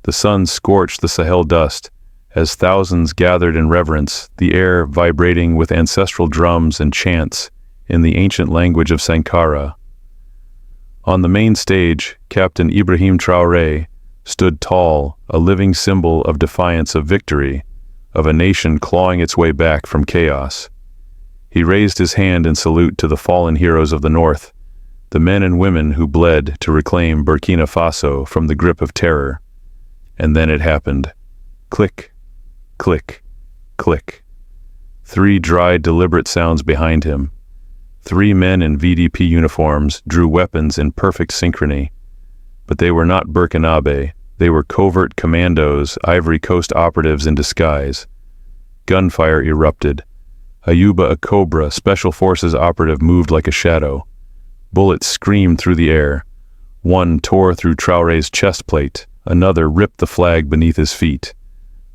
The sun scorched the Sahel dust as thousands gathered in reverence, the air vibrating with ancestral drums and chants in the ancient language of Sankara. On the main stage, Captain Ibrahim Traoré stood tall, a living symbol of defiance of victory, of a nation clawing its way back from chaos. He raised his hand in salute to the fallen heroes of the North, the men and women who bled to reclaim Burkina Faso from the grip of terror. And then it happened. Click, click, click. 3 dry, deliberate sounds behind him. 3 men in VDP uniforms drew weapons in perfect synchrony. But they were not Burkinabe. They were covert commandos, Ivory Coast operatives in disguise. Gunfire erupted. Ayuba, a Cobra, Special Forces operative, moved like a shadow. Bullets screamed through the air. One tore through Traoré's chest plate. Another ripped the flag beneath his feet.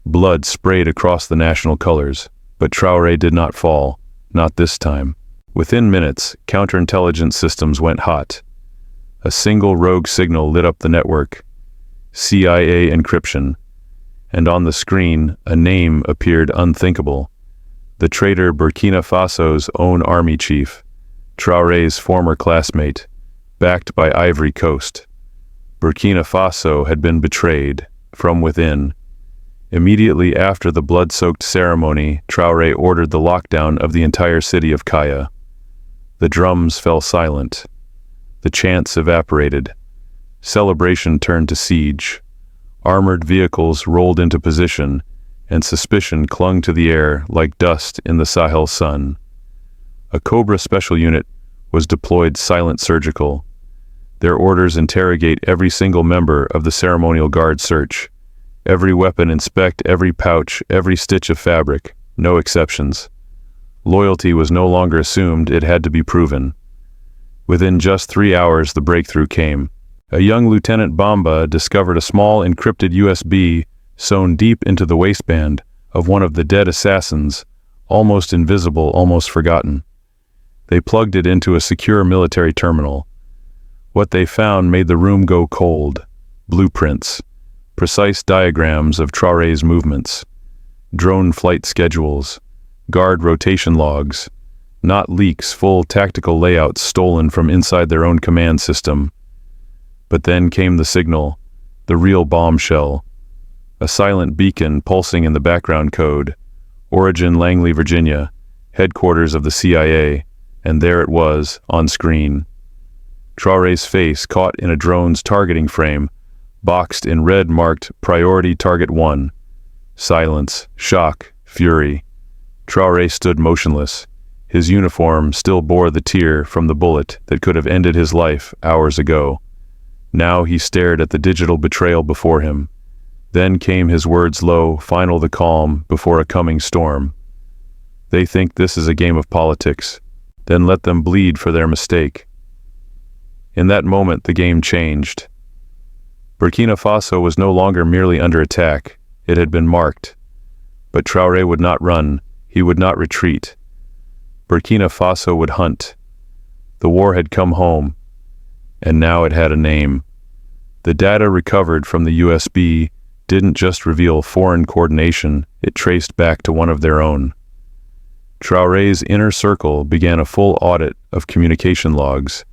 Blood sprayed across the national colors. But Traoré did not fall. Not this time. Within minutes, counterintelligence systems went hot. A single rogue signal lit up the network. CIA encryption. And on the screen, a name appeared unthinkable. The traitor Burkina Faso's own army chief, Traoré's former classmate, backed by Ivory Coast. Burkina Faso had been betrayed from within. Immediately after the blood-soaked ceremony, Traoré ordered the lockdown of the entire city of Kaya. The drums fell silent. The chants evaporated. Celebration turned to siege. Armored vehicles rolled into position, and suspicion clung to the air like dust in the Sahel sun. A Cobra special unit was deployed, silent, surgical. Their orders: interrogate every single member of the ceremonial guard, search every weapon, inspect every pouch, every stitch of fabric, no exceptions. Loyalty was no longer assumed, it had to be proven. Within just 3 hours, the breakthrough came. A young Lieutenant Bamba discovered a small encrypted USB sewn deep into the waistband of one of the dead assassins, almost invisible, almost forgotten. They plugged it into a secure military terminal. What they found made the room go cold. Blueprints, precise diagrams of Traoré's movements, drone flight schedules, guard rotation logs, not leaks, full tactical layouts stolen from inside their own command system. But then came the signal, the real bombshell. A silent beacon pulsing in the background code. Origin Langley, Virginia, headquarters of the CIA, and there it was, on screen. Traoré's face caught in a drone's targeting frame, boxed in red marked Priority Target 1. Silence, shock, fury. Traoré stood motionless. His uniform still bore the tear from the bullet that could have ended his life hours ago. Now he stared at the digital betrayal before him. Then came his words, low, final, the calm before a coming storm. They think this is a game of politics. Then let them bleed for their mistake. In that moment, the game changed. Burkina Faso was no longer merely under attack. It had been marked. But Traoré would not run. He would not retreat. Burkina Faso would hunt. The war had come home, and now it had a name. The data recovered from the USB didn't just reveal foreign coordination, it traced back to one of their own. Traoré's inner circle began a full audit of communication logs,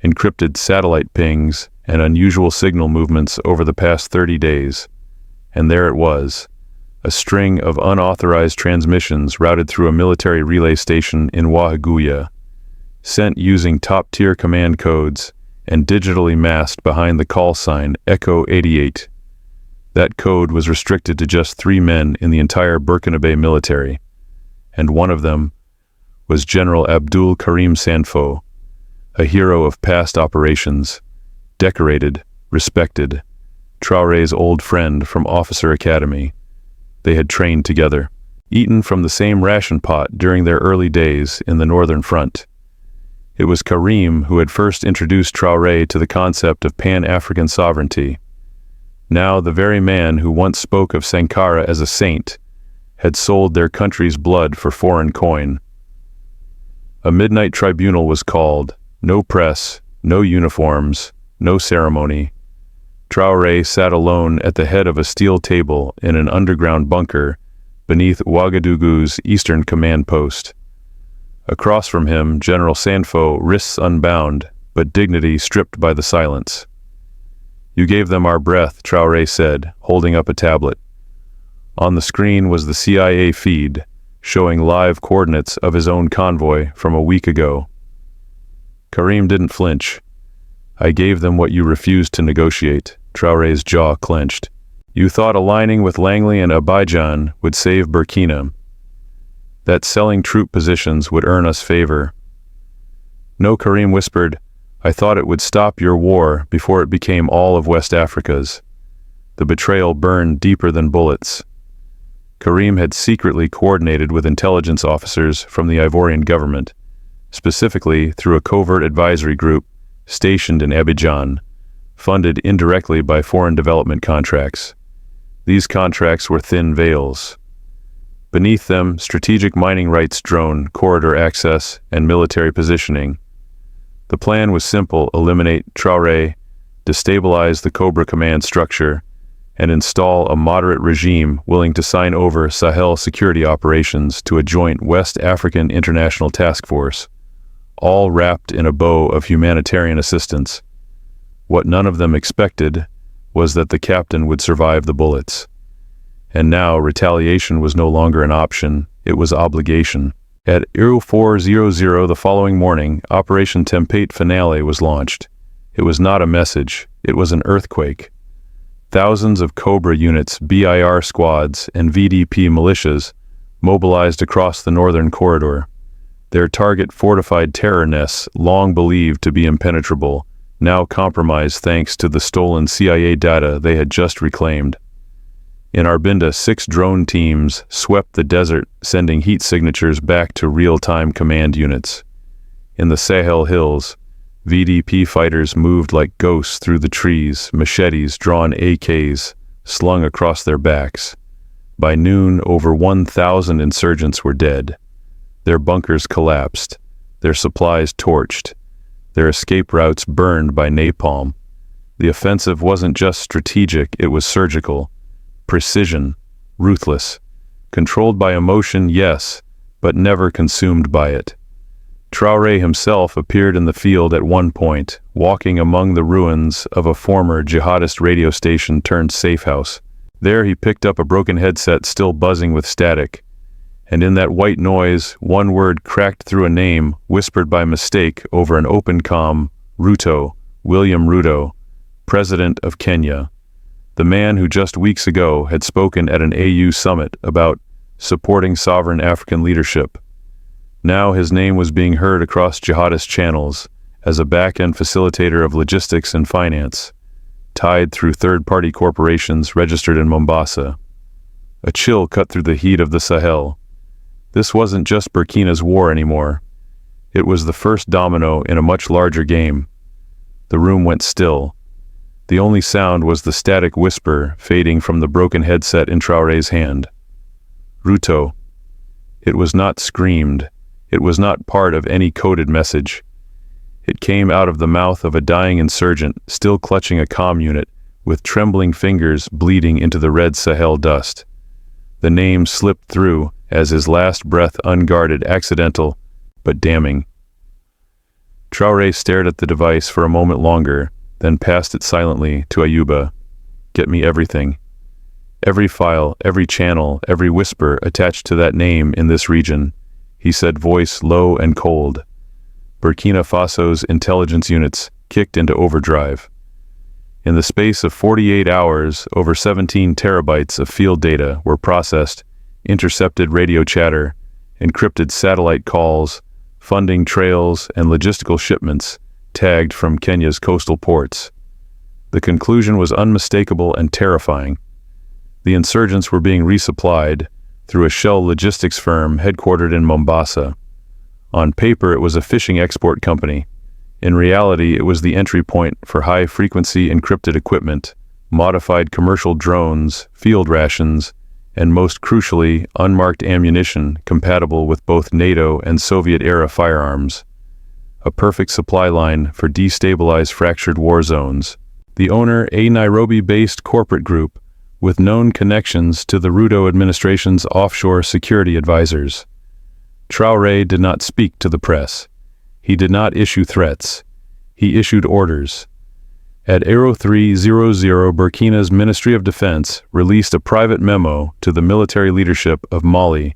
encrypted satellite pings, and unusual signal movements over the past 30 days. And there it was, a string of unauthorized transmissions routed through a military relay station in Ouagadougou, sent using top-tier command codes and digitally masked behind the call sign Echo 88. That code was restricted to just 3 men in the entire Burkinabe military, and one of them was General Abdul Karim Sanfo, a hero of past operations, decorated, respected, Traoré's old friend from Officer Academy. They had trained together, eaten from the same ration pot during their early days in the Northern Front. It was Karim who had first introduced Traoré to the concept of Pan-African sovereignty. Now the very man who once spoke of Sankara as a saint had sold their country's blood for foreign coin. A midnight tribunal was called. No press, no uniforms, no ceremony. Traore sat alone at the head of a steel table in an underground bunker beneath Ouagadougou's eastern command post. Across from him, General Sanfo, wrists unbound, but dignity stripped by the silence. "You gave them our breath," Traore said, holding up a tablet. On the screen was the CIA feed, showing live coordinates of his own convoy from a week ago. Karim didn't flinch. "I gave them what you refused to negotiate." Traore's jaw clenched. "You thought aligning with Langley and Abidjan would save Burkina. That selling troop positions would earn us favor." "No," Karim whispered. "I thought it would stop your war before it became all of West Africa's." The betrayal burned deeper than bullets. Karim had secretly coordinated with intelligence officers from the Ivorian government, specifically through a covert advisory group stationed in Abidjan, funded indirectly by foreign development contracts. These contracts were thin veils. Beneath them, strategic mining rights drone, corridor access, and military positioning. The plan was simple: eliminate Traore, destabilize the Cobra command structure, and install a moderate regime willing to sign over Sahel security operations to a joint West African International Task Force, all wrapped in a bow of humanitarian assistance. What none of them expected was that the captain would survive the bullets. And now retaliation was no longer an option, it was obligation. At 0400 the following morning, Operation Tempête Finale was launched. It was not a message, it was an earthquake. Thousands of Cobra units, BIR squads, and VDP militias mobilized across the northern corridor. Their target fortified terror nests, long believed to be impenetrable, now compromised thanks to the stolen CIA data they had just reclaimed. In Arbinda, 6 drone teams swept the desert, sending heat signatures back to real-time command units. In the Sahel Hills, VDP fighters moved like ghosts through the trees, machetes, drawn AKs, slung across their backs. By noon, over 1,000 insurgents were dead. Their bunkers collapsed, their supplies torched, their escape routes burned by napalm. The offensive wasn't just strategic, it was surgical. Precision, ruthless. Controlled by emotion, yes, but never consumed by it. Traore himself appeared in the field at one point, walking among the ruins of a former jihadist radio station turned safe house. There he picked up a broken headset still buzzing with static, and in that white noise, one word cracked through a name whispered by mistake over an open comm: Ruto, William Ruto, President of Kenya. The man who just weeks ago had spoken at an AU summit about supporting sovereign African leadership. Now his name was being heard across jihadist channels as a back-end facilitator of logistics and finance, tied through third-party corporations registered in Mombasa. A chill cut through the heat of the Sahel. This wasn't just Burkina's war anymore. It was the first domino in a much larger game. The room went still. The only sound was the static whisper fading from the broken headset in Traore's hand. Ruto. It was not screamed. It was not part of any coded message. It came out of the mouth of a dying insurgent, still clutching a comm unit, with trembling fingers bleeding into the red Sahel dust. The name slipped through as his last breath, unguarded, accidental, but damning. Traore stared at the device for a moment longer, then passed it silently to Ayuba. "Get me everything. Every file, every channel, every whisper attached to that name in this region," he said, voice low and cold. Burkina Faso's intelligence units kicked into overdrive. In the space of 48 hours, over 17 terabytes of field data were processed, intercepted radio chatter, encrypted satellite calls, funding trails, and logistical shipments tagged from Kenya's coastal ports. The conclusion was unmistakable and terrifying. The insurgents were being resupplied through a shell logistics firm headquartered in Mombasa. On paper, it was a fishing export company. In reality, it was the entry point for high-frequency encrypted equipment, modified commercial drones, field rations, and most crucially, unmarked ammunition compatible with both NATO and Soviet-era firearms. A perfect supply line for destabilized fractured war zones. The owner, a Nairobi-based corporate group with known connections to the Ruto administration's offshore security advisors. Traore did not speak to the press. He did not issue threats. He issued orders. At 0300, Burkina's Ministry of Defense released a private memo to the military leadership of Mali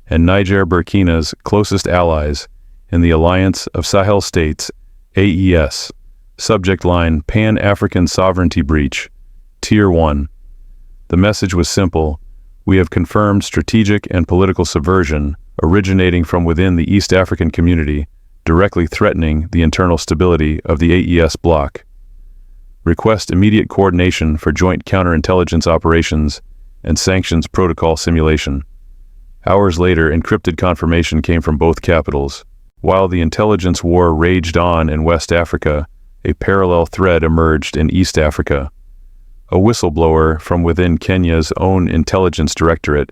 and Niger, Burkina's closest allies in the Alliance of Sahel States, AES. Subject line, Pan-African Sovereignty Breach, Tier 1. The message was simple: we have confirmed strategic and political subversion originating from within the East African community, directly threatening the internal stability of the AES bloc. Request immediate coordination for joint counterintelligence operations and sanctions protocol simulation. Hours later, encrypted confirmation came from both capitals. While the intelligence war raged on in West Africa, a parallel thread emerged in East Africa. A whistleblower from within Kenya's own intelligence directorate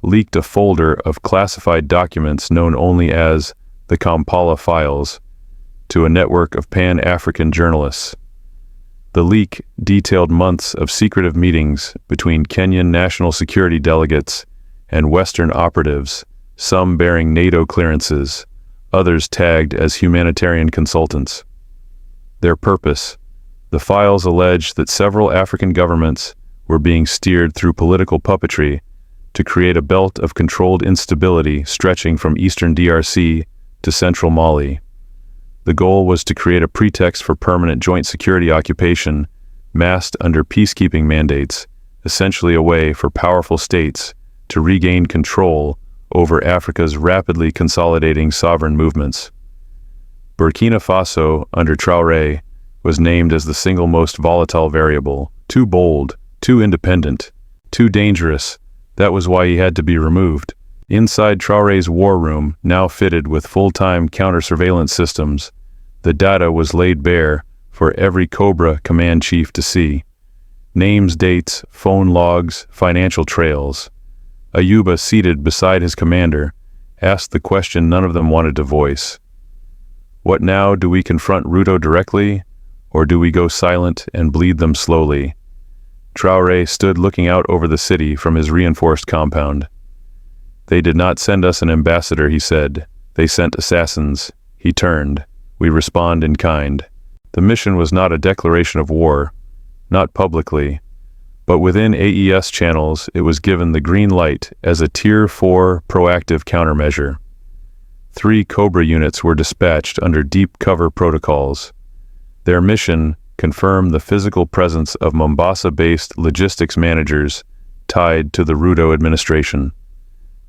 leaked a folder of classified documents known only as the Kampala Files to a network of Pan-African journalists. The leak detailed months of secretive meetings between Kenyan national security delegates and Western operatives, some bearing NATO clearances, others tagged as humanitarian consultants. Their purpose: the files allege that several African governments were being steered through political puppetry to create a belt of controlled instability stretching from eastern DRC to central Mali. The goal was to create a pretext for permanent joint security occupation, masked under peacekeeping mandates, essentially a way for powerful states to regain control over Africa's rapidly consolidating sovereign movements. Burkina Faso, under Traore, was named as the single most volatile variable. Too bold, too independent, too dangerous. That was why he had to be removed. Inside Traore's war room, now fitted with full-time counter-surveillance systems, the data was laid bare for every Cobra command chief to see. Names, dates, phone logs, financial trails. Ayuba, seated beside his commander, asked the question none of them wanted to voice. What now? Do we confront Ruto directly, or do we go silent and bleed them slowly? Traore stood looking out over the city from his reinforced compound. They did not send us an ambassador, he said. They sent assassins. He turned. We respond in kind. The mission was not a declaration of war, not publicly, but within AES channels it was given the green light as a Tier 4 proactive countermeasure. 3 Cobra units were dispatched under deep cover protocols. Their mission: confirm the physical presence of Mombasa-based logistics managers tied to the Ruto administration.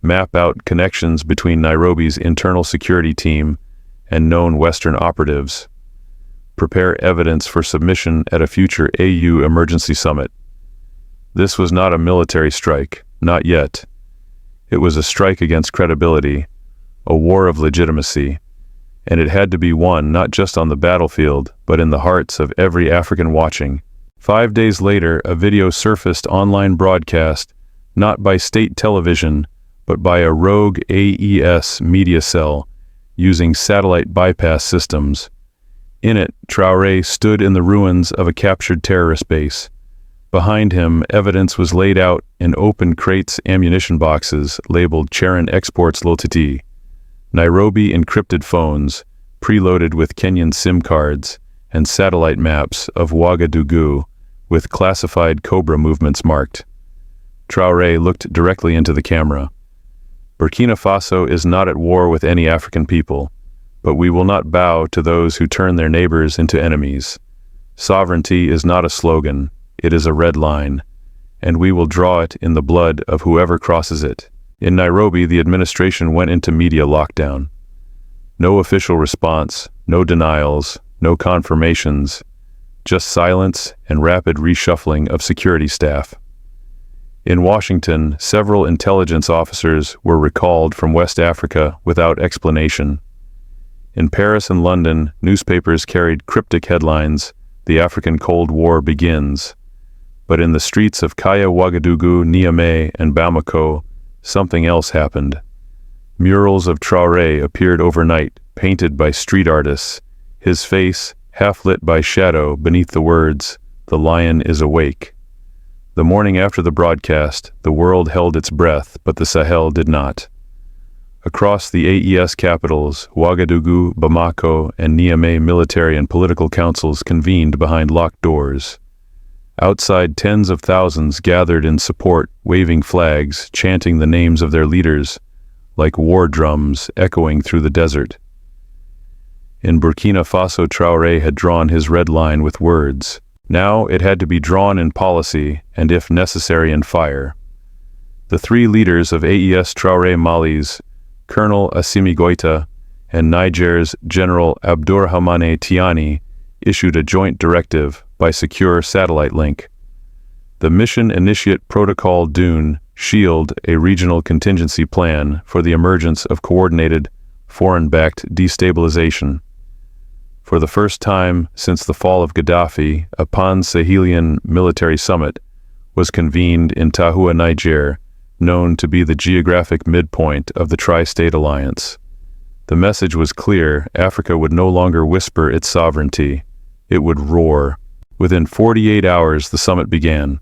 Map out connections between Nairobi's internal security team and known Western operatives. Prepare evidence for submission at a future AU emergency summit. This was not a military strike, not yet. It was a strike against credibility, a war of legitimacy, and it had to be won not just on the battlefield, but in the hearts of every African watching. 5 days later, a video surfaced online broadcast, not by state television, but by a rogue AES media cell, using satellite bypass systems. In it, Traore stood in the ruins of a captured terrorist base. Behind him, evidence was laid out in open crates, ammunition boxes labeled Charon Exports Lotiti. Nairobi encrypted phones, preloaded with Kenyan SIM cards, and satellite maps of Ouagadougou, with classified Cobra movements marked. Traore looked directly into the camera. Burkina Faso is not at war with any African people, but we will not bow to those who turn their neighbors into enemies. Sovereignty is not a slogan, it is a red line, and we will draw it in the blood of whoever crosses it. In Nairobi, the administration went into media lockdown. No official response, no denials, no confirmations, just silence and rapid reshuffling of security staff. In Washington, several intelligence officers were recalled from West Africa without explanation. In Paris and London, newspapers carried cryptic headlines, "The African Cold War begins." But in the streets of Kaya, Ouagadougou, Niamey, and Bamako, something else happened. Murals of Traore appeared overnight, painted by street artists, his face half lit by shadow beneath the words, The lion is awake. The morning after the broadcast, the world held its breath, but the Sahel did not. Across the AES capitals, Ouagadougou, Bamako, and Niamey, military and political councils convened behind locked doors. Outside, tens of thousands gathered in support, waving flags, chanting the names of their leaders, like war drums echoing through the desert. In Burkina Faso, Traore had drawn his red line with words. Now it had to be drawn in policy and, if necessary, in fire. The three leaders of AES Traore Mali's Colonel Assimi Goïta and Niger's General Abdourahmane Tiani issued a joint directive by secure satellite link. The Mission Initiate Protocol Dune Shield, a regional contingency plan for the emergence of coordinated, foreign-backed destabilization. For the first time since the fall of Gaddafi, a pan-Sahelian military summit was convened in Tahua, Niger, known to be the geographic midpoint of the Tri-State Alliance. The message was clear: Africa would no longer whisper its sovereignty, it would roar. Within 48 hours, the summit began.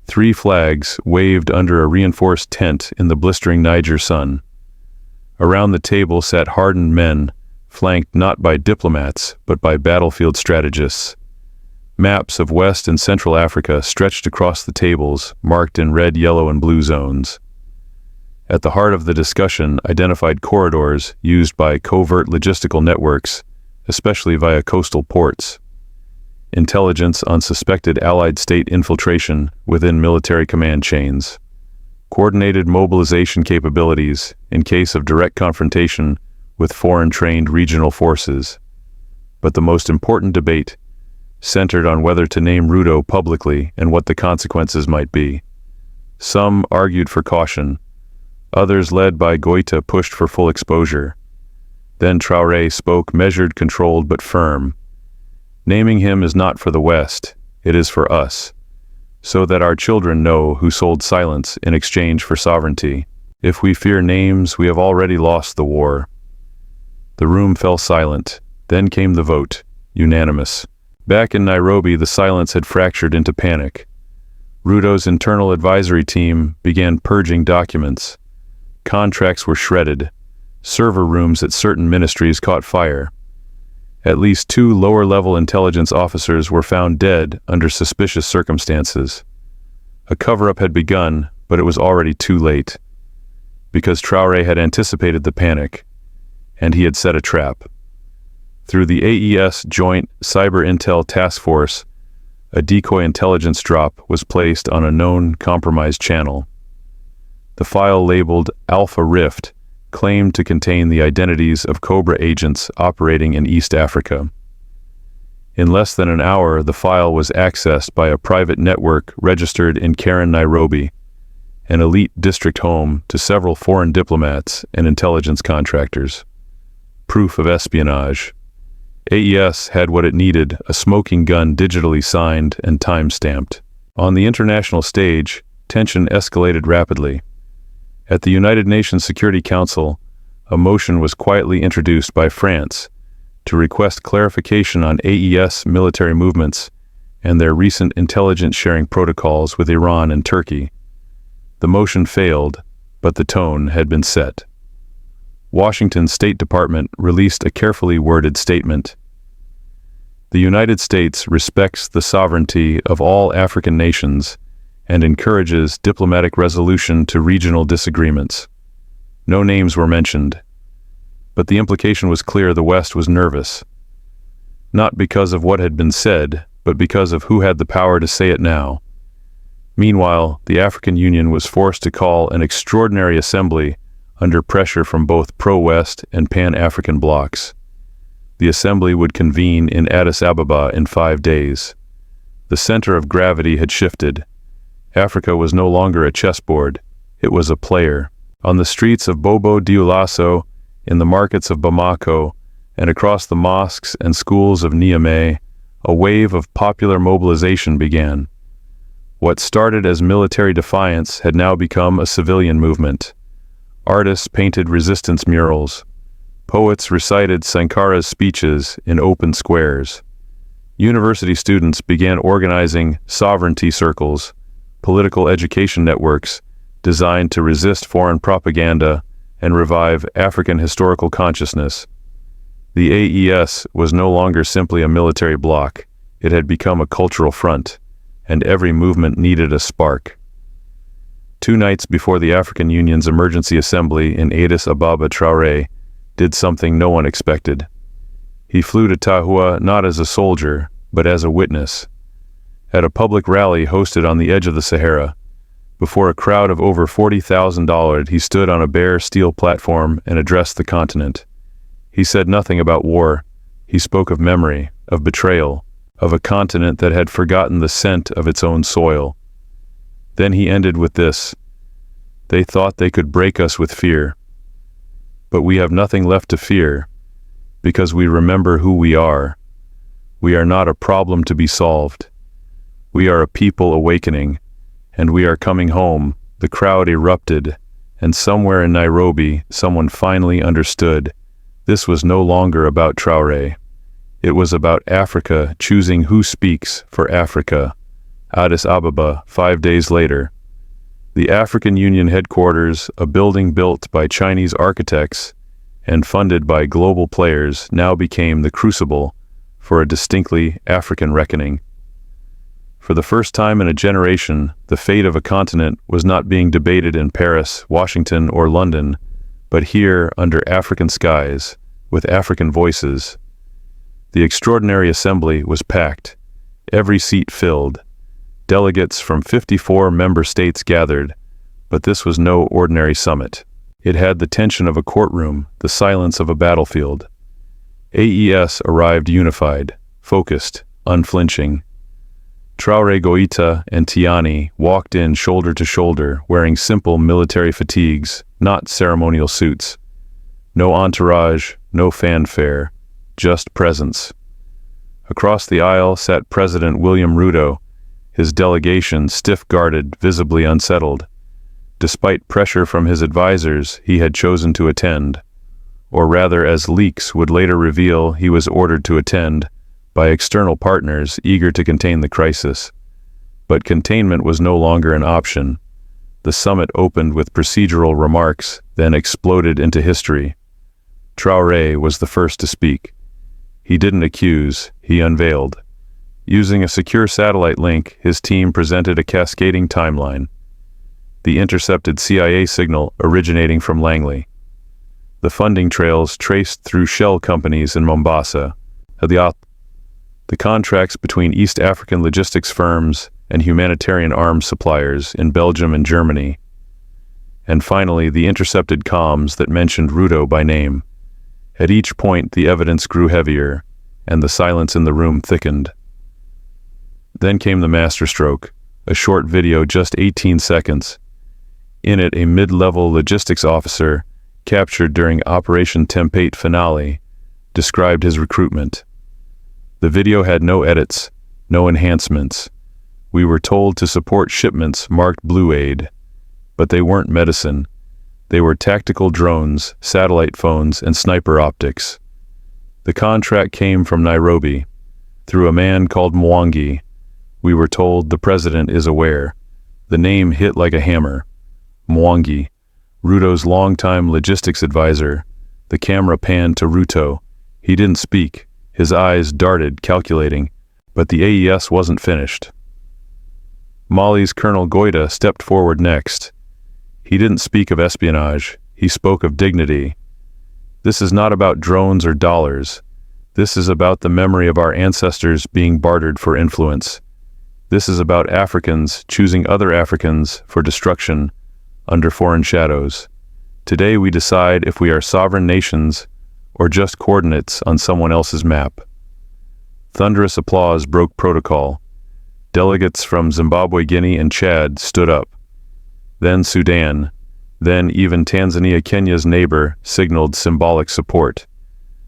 3 flags waved under a reinforced tent in the blistering Niger sun. Around the table sat hardened men, flanked not by diplomats, but by battlefield strategists. Maps of West and Central Africa stretched across the tables, marked in red, yellow, and blue zones. At the heart of the discussion, identified corridors used by covert logistical networks, especially via coastal ports. Intelligence on suspected allied state infiltration within military command chains. Coordinated mobilization capabilities in case of direct confrontation with foreign-trained regional forces. But the most important debate centered on whether to name Ruto publicly and what the consequences might be. Some argued for caution. Others, led by Goïta, pushed for full exposure. Then Traoré spoke, measured, controlled, but firm. Naming him is not for the West, it is for us, so that our children know who sold silence in exchange for sovereignty. If we fear names, we have already lost the war. The room fell silent. Then came the vote, unanimous. Back in Nairobi, the silence had fractured into panic. Ruto's internal advisory team began purging documents. Contracts were shredded. Server rooms at certain ministries caught fire. At least 2 lower-level intelligence officers were found dead under suspicious circumstances. A cover-up had begun, but it was already too late. Because Traoré had anticipated the panic, and he had set a trap. Through the AES Joint Cyber Intel Task Force, a decoy intelligence drop was placed on a known compromised channel. The file, labeled Alpha Rift, claimed to contain the identities of Cobra agents operating in East Africa. In less than an hour, the file was accessed by a private network registered in Karen, Nairobi, an elite district home to several foreign diplomats and intelligence contractors. Proof of espionage. AES had what it needed: a smoking gun digitally signed and time-stamped. On the international stage, tension escalated rapidly. At the United Nations Security Council, a motion was quietly introduced by France to request clarification on AES military movements and their recent intelligence sharing protocols with Iran and Turkey. The motion failed, but the tone had been set. Washington's State Department released a carefully worded statement. The United States respects the sovereignty of all African nations and encourages diplomatic resolution to regional disagreements. No names were mentioned, but the implication was clear: the West was nervous. Not because of what had been said, but because of who had the power to say it now. Meanwhile, the African Union was forced to call an extraordinary assembly under pressure from both pro-West and pan-African blocs. The assembly would convene in Addis Ababa in 5 days. The center of gravity had shifted. Africa was no longer a chessboard, it was a player. On the streets of Bobo Dioulasso, in the markets of Bamako, and across the mosques and schools of Niamey, a wave of popular mobilization began. What started as military defiance had now become a civilian movement. Artists painted resistance murals. Poets recited Sankara's speeches in open squares. University students began organizing sovereignty circles, political education networks designed to resist foreign propaganda and revive African historical consciousness. The AES was no longer simply a military bloc, it had become a cultural front, and every movement needed a spark. 2 nights before the African Union's emergency assembly in Addis Ababa, Traore did something no one expected. He flew to Tahua not as a soldier, but as a witness. At a public rally hosted on the edge of the Sahara, before a crowd of over 40,000, he stood on a bare steel platform and addressed the continent. He said nothing about war. He spoke of memory, of betrayal, of a continent that had forgotten the scent of its own soil. Then he ended with this: "They thought they could break us with fear. But we have nothing left to fear, because we remember who we are. We are not a problem to be solved. We are a people awakening, and we are coming home." The crowd erupted, and somewhere in Nairobi, someone finally understood. This was no longer about Traore. It was about Africa choosing who speaks for Africa. Addis Ababa, 5 days later. The African Union headquarters, a building built by Chinese architects and funded by global players, now became the crucible for a distinctly African reckoning. For the first time in a generation, the fate of a continent was not being debated in Paris, Washington, or London, but here under African skies, with African voices. The extraordinary assembly was packed, every seat filled. Delegates from 54 member states gathered, but this was no ordinary summit. It had the tension of a courtroom, the silence of a battlefield. AES arrived unified, focused, unflinching. Traore Goita and Tiani walked in shoulder to shoulder, wearing simple military fatigues, not ceremonial suits. No entourage, no fanfare, just presence. Across the aisle sat President William Ruto, his delegation stiff-guarded, visibly unsettled. Despite pressure from his advisors, he had chosen to attend, or rather, as leaks would later reveal, he was ordered to attend by external partners eager to contain the crisis. But containment was no longer an option. The summit opened with procedural remarks, then exploded into history. Traore was the first to speak. He didn't accuse, he unveiled. Using a secure satellite link, his team presented a cascading timeline. The intercepted CIA signal originating from Langley. The funding trails traced through shell companies in Mombasa. The contracts between East African logistics firms and humanitarian arms suppliers in Belgium and Germany. And finally, the intercepted comms that mentioned Ruto by name. At each point, the evidence grew heavier, and the silence in the room thickened. Then came the masterstroke, a short video just 18 seconds. In it, a mid-level logistics officer, captured during Operation Tempate finale, described his recruitment. The video had no edits, no enhancements. We were told to support shipments marked Blue Aid, but they weren't medicine. They were tactical drones, satellite phones, and sniper optics. The contract came from Nairobi, through a man called Mwangi. We were told the president is aware. The name hit like a hammer. Mwangi, Ruto's longtime logistics advisor. The camera panned to Ruto. He didn't speak. His eyes darted, calculating, but the AES wasn't finished. Mali's Colonel Goita stepped forward next. He didn't speak of espionage. He spoke of dignity. This is not about drones or dollars. This is about the memory of our ancestors being bartered for influence. This is about Africans choosing other Africans for destruction under foreign shadows. Today we decide if we are sovereign nations or just coordinates on someone else's map. Thunderous applause broke protocol. Delegates from Zimbabwe, Guinea, and Chad stood up. Then Sudan. Then even Tanzania, Kenya's neighbor, signaled symbolic support.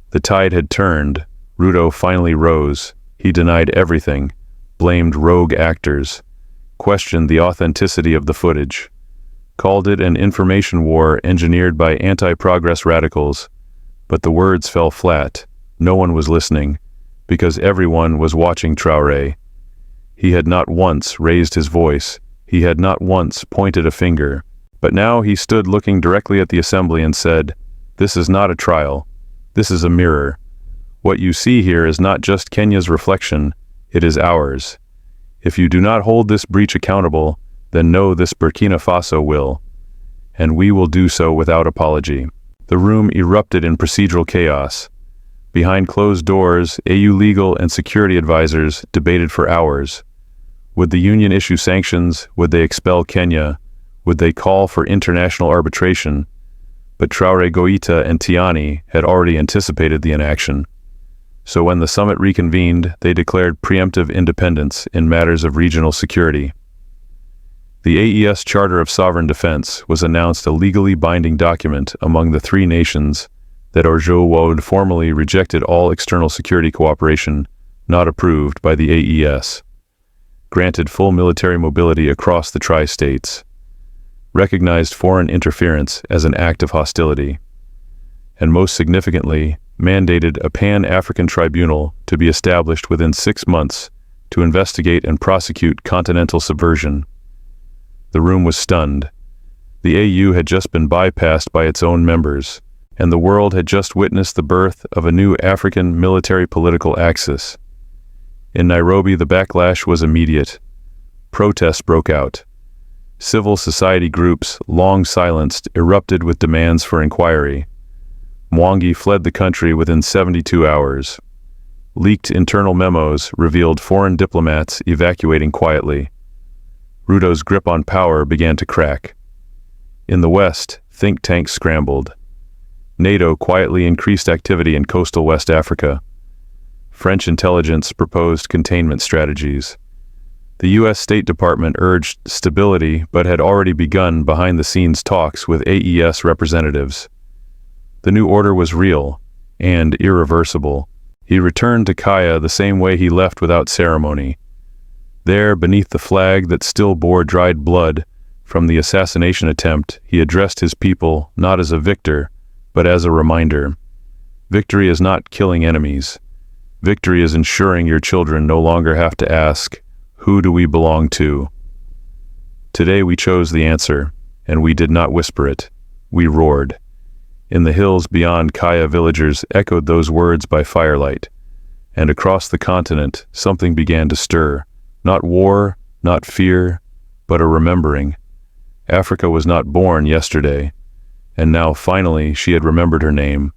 The tide had turned. Ruto finally rose. He denied everything, blamed rogue actors, questioned the authenticity of the footage, called it an information war engineered by anti-progress radicals. But the words fell flat. No one was listening, because everyone was watching Traore. He had not once raised his voice, he had not once pointed a finger, but now he stood looking directly at the assembly and said, "This is not a trial, this is a mirror. What you see here is not just Kenya's reflection, it is ours. If you do not hold this breach accountable, then know this Burkina Faso will. And we will do so without apology." The room erupted in procedural chaos. Behind closed doors, AU legal and security advisors debated for hours. Would the union issue sanctions? Would they expel Kenya? Would they call for international arbitration? But Traore, Goita, and Tiani had already anticipated the inaction. So when the summit reconvened, they declared preemptive independence in matters of regional security. The AES Charter of Sovereign Defense was announced a legally binding document among the three nations that Orjo formally rejected all external security cooperation not approved by the AES, granted full military mobility across the tri-states, recognized foreign interference as an act of hostility, and most significantly, mandated a Pan-African tribunal to be established within 6 months to investigate and prosecute continental subversion. The room was stunned. The AU had just been bypassed by its own members, and the world had just witnessed the birth of a new African military-political axis. In Nairobi, the backlash was immediate. Protests broke out. Civil society groups, long silenced, erupted with demands for inquiry. Mwangi fled the country within 72 hours. Leaked internal memos revealed foreign diplomats evacuating quietly. Ruto's grip on power began to crack. In the West, think tanks scrambled. NATO quietly increased activity in coastal West Africa. French intelligence proposed containment strategies. The U.S. State Department urged stability but had already begun behind-the-scenes talks with AES representatives. The new order was real and irreversible. He returned to Kaya the same way he left without ceremony. There, beneath the flag that still bore dried blood from the assassination attempt, he addressed his people not as a victor, but as a reminder. Victory is not killing enemies. Victory is ensuring your children no longer have to ask, "Who do we belong to?" Today we chose the answer, and we did not whisper it. We roared. In the hills beyond Kaya, villagers echoed those words by firelight, and across the continent something began to stir. Not war, not fear, but a remembering. Africa was not born yesterday, and now finally she had remembered her name.